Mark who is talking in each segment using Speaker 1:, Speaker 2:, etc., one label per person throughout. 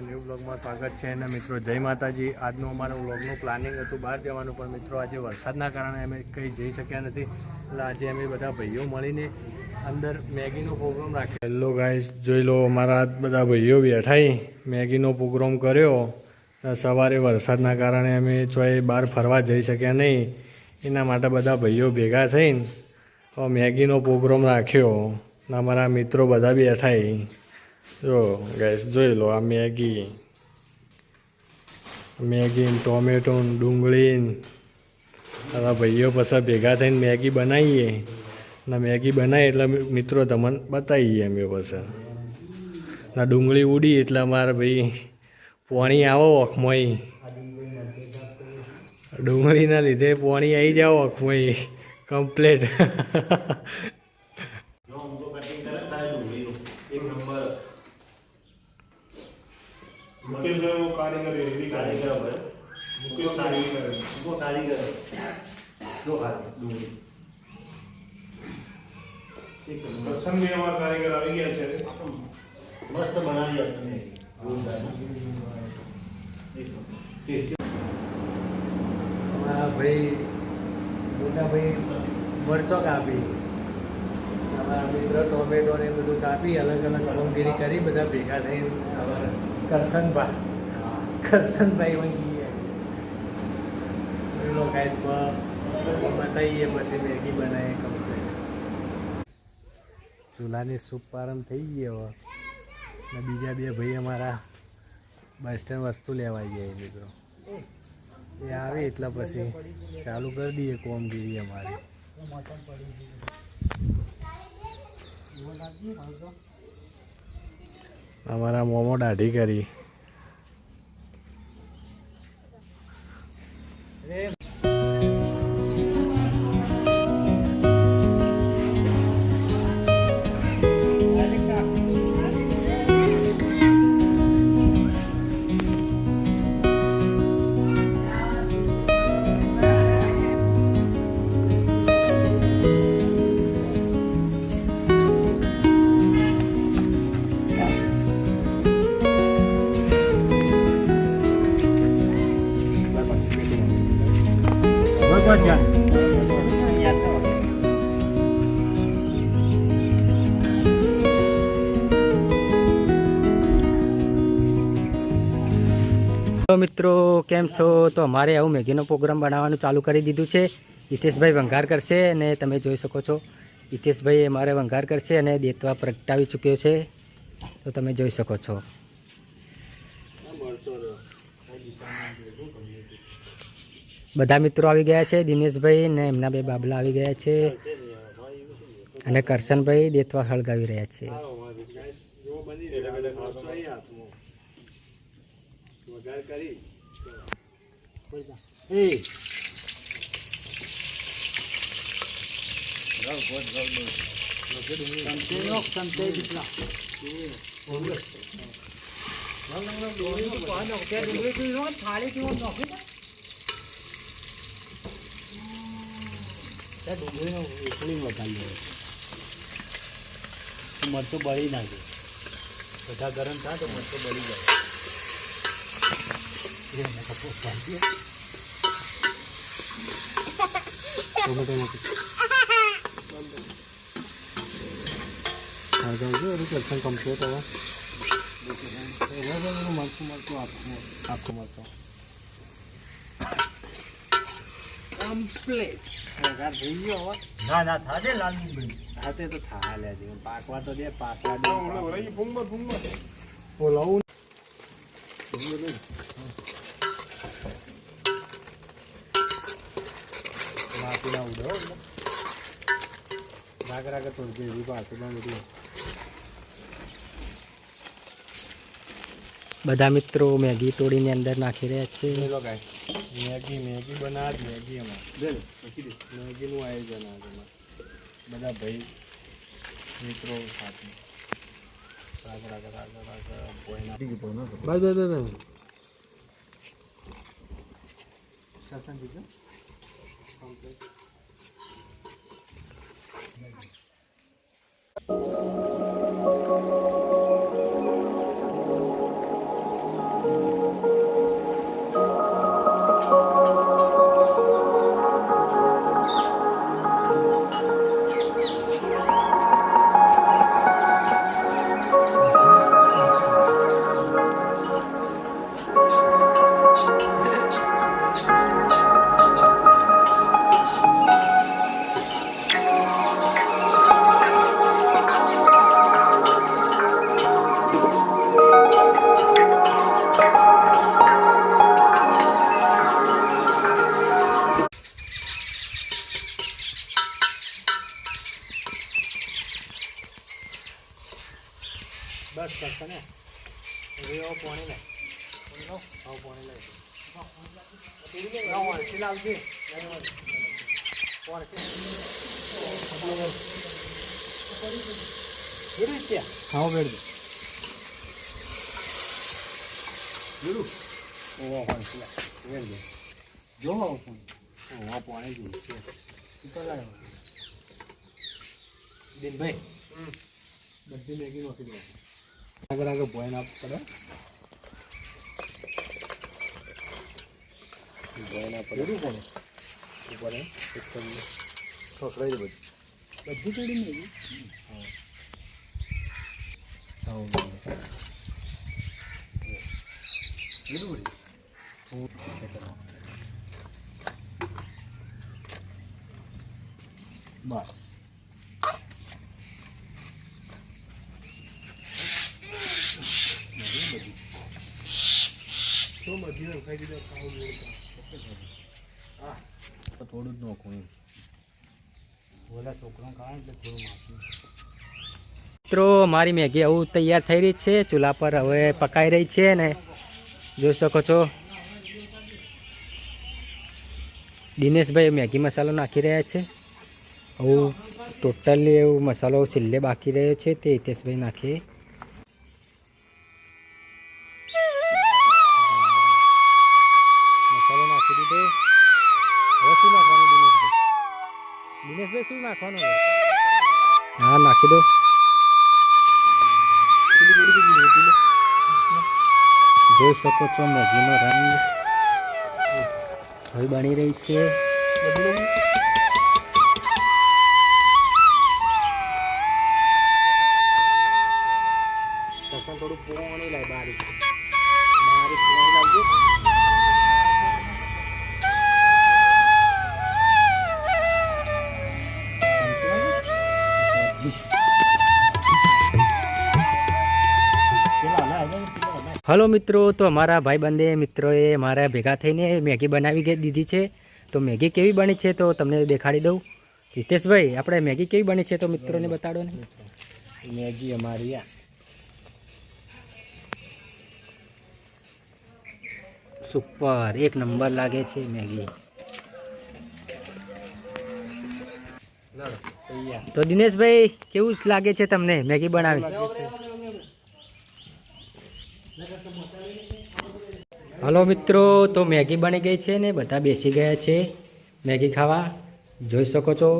Speaker 1: New બ્લોગમાં સ્વાગત છે અને મિત્રો જય માતાજી. આજનું અમારું વ્લોગનું પ્લાનિંગ હતું બહાર જવાનું, પણ મિત્રો આજે વરસાદના કારણે અમે કંઈ જઈ શક્યા નથી. એટલે આજે અમે બધા ભાઈઓ મળીને અંદર મેગીનો પ્રોગ્રામ રાખ્યો. હેલો ગાઈસ, જોઈ લો અમારા બધા ભાઈઓ બેઠા મેગીનો પ્રોગ્રામ કર્યો. સવારે વરસાદના કારણે અમે ચોય બહાર ફરવા જઈ શક્યા નહીં, એના માટે બધા ભાઈઓ ભેગા થઈને મેગીનો પ્રોગ્રામ રાખ્યો. અમારા મિત્રો બધા બેઠા. જો ગાઈસ જોઈ લો, આ મેગી ટોમેટો ડુંગળી બધા ભાઈઓ પછી ભેગા થઈને મેગી બનાવીએ. ને મેગી બનાવી એટલે મિત્રો તમને બતાવીએ અમે પછી. ના ડુંગળી ઉડી એટલે અમારે ભાઈ પાણી આવો ઓખમાં. ડુંગળીના લીધે પાણી આવી જાવ ઓખમાં કમ્પ્લેટ.
Speaker 2: मुकेश भाई वो कारीगर है, भी कारीगर है। मुकेश कारीगर है, वो कारीगर है। दो हाथ दूंगी। पसंद भी हमारा कारीगर आ गया है। मस्त बना लिया तुमने।
Speaker 1: हमारा भाई मोटा भाई मरचो कापी, हमारा मित्र टोमेटो ने બધું કાપી અલગ અલગ કામગીરી કરી. બધા ભેગા થઈને કરશનભાઈ વંગી લો ગાઈસ બતાવીએ પછી મેગી બનાવીએ કમ્પ્લીટ. ચૂલાની સૂપ પારમ થઈ ગયો. ને બીજા બે ભાઈ અમારા બસ સ્ટેન્ડ વસ્તુ લેવા ગયા મિત્રો. એ આવે એટલે પછી ચાલુ કરી દઈએ કોમગીરી અમારી. અમારા મોમો દાઢી કરી. તો મિત્રો કેમ છો? તો અમારે આવું મેગીનો પ્રોગ્રામ બનાવવાનું ચાલુ કરી દીધું છે. હિતેશભાઈ વંઘાર કરશે અને તમે જોઈ શકો છો હિતેશભાઈ અમારે વંઘાર કરશે અને દેતવા પ્રગટાવી ચૂક્યો છે, તો તમે જોઈ શકો છો. બધા મિત્રો આવી ગયા છે. દિનેશભાઈ ને એમના બે બાબલા આવી ગયા છે અને કરશનભાઈ દેતવા હળગાવી રહ્યા છે. મરચું બળી નાખે, બધા ગરમ થાય તો મરચું બળી જાય. કરશન કમ્પ્લીટ હવે મરચું આખું મરચું કમ્પ્લીટ થઈ ગયો. ના ના થાજે લાલ ડુંગળી હાથે તો થા લે છે. પાકવા તો દે, પાકવા દે. બોલાવું માટીના ઉડો રાગ રાગ તોડજે એવી પાછું બધી. બધા મિત્રો મેગી તોડીને અંદર નાખી રહ્યા છે. મેગી બનાવ મેગી અમારે મેગીનું આયોજન આજે બધા ભાઈ મિત્રો સાથે હા બેડ જો પાણી જોયું છે દિનભાઈ બધી મેગી નોખી દો આગળ આગળ ભોય ના પડે ભોય ના પડે કોણ ઉપર ઠોકરાઈ દે બધી થોડી મેગી બસ તો બધી ખાઈ દીધો હા તો થોડું જ નોખું ઓલા છોકરા ખાય એટલે થોડું માથું મિત્રો મારી મેગી આવું તૈયાર થઈ રહી છે ચૂલા પર હવે પકાઈ રહી છે ને જોઈ શકો છો દિનેશભાઈ મેગી મસાલો નાખી રહ્યા છે આવું ટોટલી એવું મસાલો છેલ્લે બાકી રહ્યો છે તે હિતેશભાઈ નાખીએ મસાલો નાખી દીધો હવે શું નાખવાનું દિનેશભાઈ શું નાખવાનું હા નાખી દો જોઈ શકો છો મેગીનો રંગ હવે બની રહી છે થોડું પોણી લાય બારીક પોણી લાવજો હલો મિત્રો તો અમારા ભાઈબંધે મિત્રોએ મારા ભેગા થઈને મેગી બનાવી દીધી છે તો મેગી કેવી બની છે તો તમને દેખાડી દઉં હિતેશભાઈ આપણે મેગી કેવી બની છે તો મિત્રોને બતાડો ને મેગી અમારી સુપર એક નંબર લાગે છે મેગી તો દિનેશભાઈ કેવું લાગે છે તમને મેગી બનાવી હલો મિત્રો તો મેગી બની ગઈ છે ને બધા બેસી ગયા છે મેગી ખાવા જોઈ શકો છો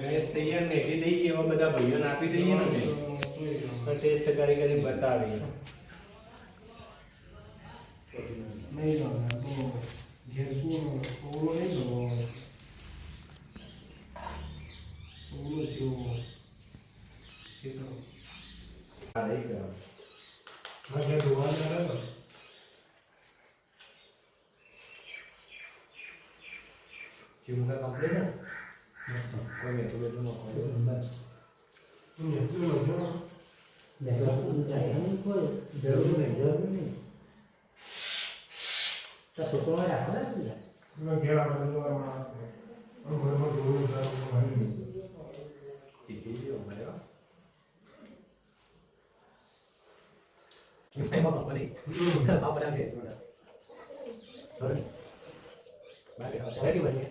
Speaker 1: ગેસ તૈયાર મેગી થઈ ગઈ એવા બધા ભાઈઓને આપી દઈએ ને ટેસ્ટ કરી કરી બતાવી Cuma komplain lah. Kau ni tu betul nak kau. Ni tu macam. Dah aku dah yang kau. Dah ni. Tak sokong ada apa lagi ya? Memang kira apa tu orang. Orang dulu dah orang ni. Jadi dia orang mana? Ini memang apa ni? Apa dah dia? Sorry. Baik, saya di mana?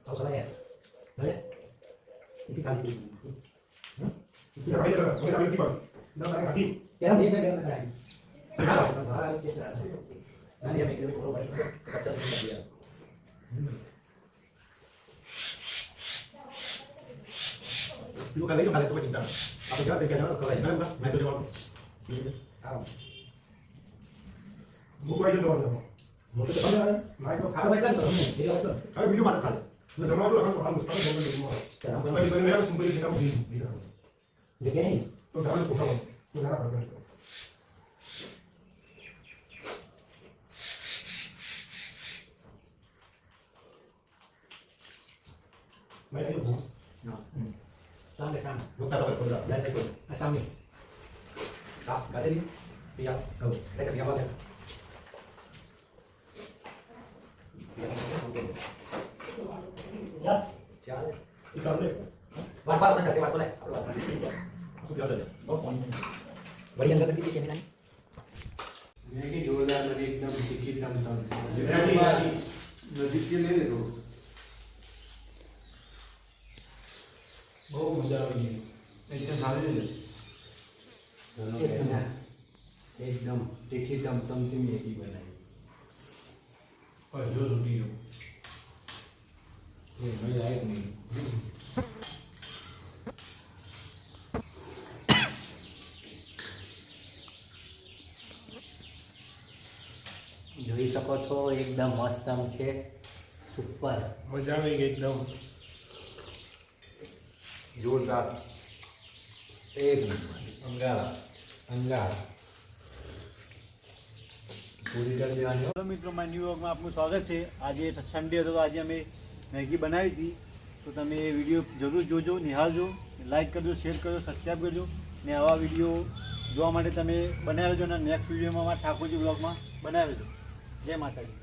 Speaker 1: Kau salah ya? Boleh? Ini kali ini. Ya, ya, boleh kali ini. Dah kali. Ya, dia lagi. Nanti dia mikir kalau baca sama dia. Lu kali itu kali itu cinta. Apa juga pikirnya kalau ini kan main tu dia. Tahu. Buku aja doang. Mau ke depan kan? Naik ke apa kan tuh? Jadi apa tuh? Ayo video mana kali? Nah, jamaah tuh kan orang mustahil ngomong di rumah. Tapi dari mereka kumpul di kamu di dalam. Begini. Tuh jangan lupa kamu. Tuh jangan apa kan? Mai itu bu. Nah. Sampai kan. Bukan apa itu dah. Dari itu. Asam ni. Tak, enggak ada ni. Iya. Tahu. Kita kerja apa kan? Ya, jangan. Ikan ni. Bapak nak cakap apa ni? Aku biar ada. Oh, bagi yang kata kita ni. Ini
Speaker 3: નજીકથી લઈ લેતો.
Speaker 2: બહુ મજા આવી ગઈ.
Speaker 3: એકદમ સારી છે.
Speaker 1: એકદમ તીખી તમતમતી મેગી બનાવી.
Speaker 2: પણ જો તૂટી ગયો.
Speaker 1: મજા આવી નહીં.
Speaker 4: જોઈ શકો છો એકદમ મસ્ત આમ છે, સુપર.
Speaker 2: મજા આવી ગઈ એકદમ.
Speaker 3: જોરદાર.
Speaker 1: એક નંબર. અંગારા પૂરી કરી દેવાની.
Speaker 5: હેલો મિત્રો, મારા ન્યૂ વ્લોગમાં આપનું સ્વાગત છે. આજે સન્ડે હતો તો આજે અમે મેગી બનાવી હતી. તો તમે એ વિડીયો જરૂર જોજો, નિહાળજો, લાઈક કરજો, શેર કરજો, સબસ્ક્રાઈબ કરજો. ને આવા વિડીયો જોવા માટે તમે બનાવી લેજો અને નેક્સ્ટ વિડીયોમાં ઠાકોરજી વ્લોગમાં બનાવી લેજો. જય માતાજી.